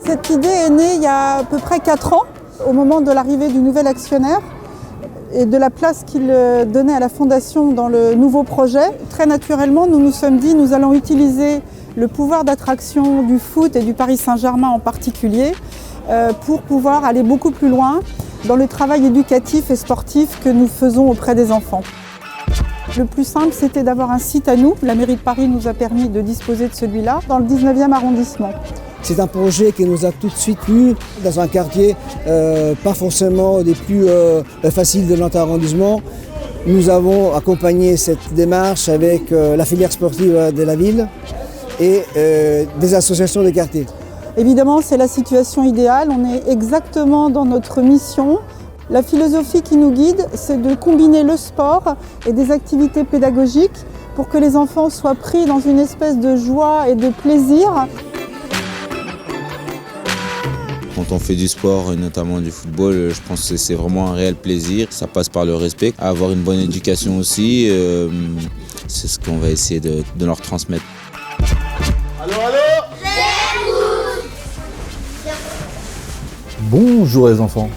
Cette idée est née il y a à peu près 4 ans, au moment de l'arrivée du nouvel actionnaire et de la place qu'il donnait à la Fondation dans le nouveau projet. Très naturellement, nous nous sommes dit nous allons utiliser le pouvoir d'attraction du foot et du Paris Saint-Germain en particulier pour pouvoir aller beaucoup plus loin dans le travail éducatif et sportif que nous faisons auprès des enfants. Le plus simple, c'était d'avoir un site à nous. La mairie de Paris nous a permis de disposer de celui-là, dans le 19e arrondissement. C'est un projet qui nous a tout de suite plu, dans un quartier pas forcément des plus faciles de notre arrondissement. Nous avons accompagné cette démarche avec la filière sportive de la ville et des associations de quartier. Évidemment, c'est la situation idéale. On est exactement dans notre mission. La philosophie qui nous guide, c'est de combiner le sport et des activités pédagogiques pour que les enfants soient pris dans une espèce de joie et de plaisir. Quand on fait du sport, et notamment du football, je pense que c'est vraiment un réel plaisir. Ça passe par le respect, avoir une bonne éducation aussi. C'est ce qu'on va essayer de leur transmettre. Allô, allô ? Bonjour les enfants.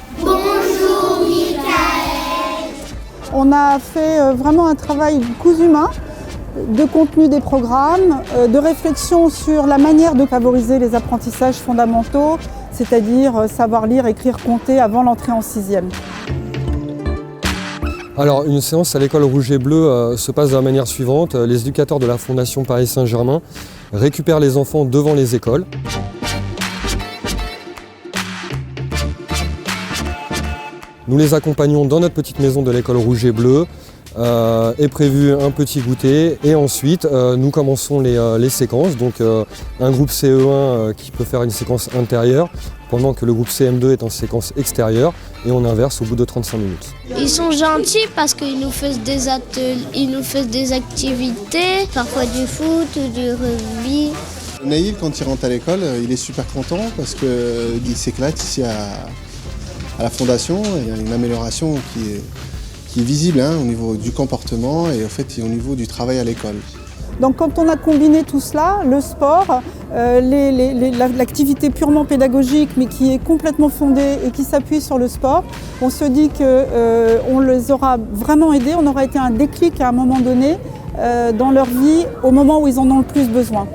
On a fait vraiment un travail cousu main de contenu des programmes, de réflexion sur la manière de favoriser les apprentissages fondamentaux, c'est-à-dire savoir lire, écrire, compter avant l'entrée en 6e. Alors une séance à l'école Rouge et Bleu se passe de la manière suivante. Les éducateurs de la Fondation Paris Saint-Germain récupèrent les enfants devant les écoles. Nous les accompagnons dans notre petite maison de l'école Rouge et Bleu. Est prévu un petit goûter et ensuite nous commençons les séquences. Donc un groupe CE1 qui peut faire une séquence intérieure pendant que le groupe CM2 est en séquence extérieure et on inverse au bout de 35 minutes. Ils sont gentils parce qu'ils nous font des ateliers, ils nous font des activités, parfois du foot ou du rugby. Naïl, quand il rentre à l'école, il est super content parce qu'il s'éclate ici à la Fondation. Il y a une amélioration qui est visible au niveau du comportement et au niveau du travail à l'école. Donc quand on a combiné tout cela, le sport, l'activité purement pédagogique mais qui est complètement fondée et qui s'appuie sur le sport, on se dit qu'on les aura vraiment aidés, on aura été un déclic à un moment donné dans leur vie au moment où ils en ont le plus besoin.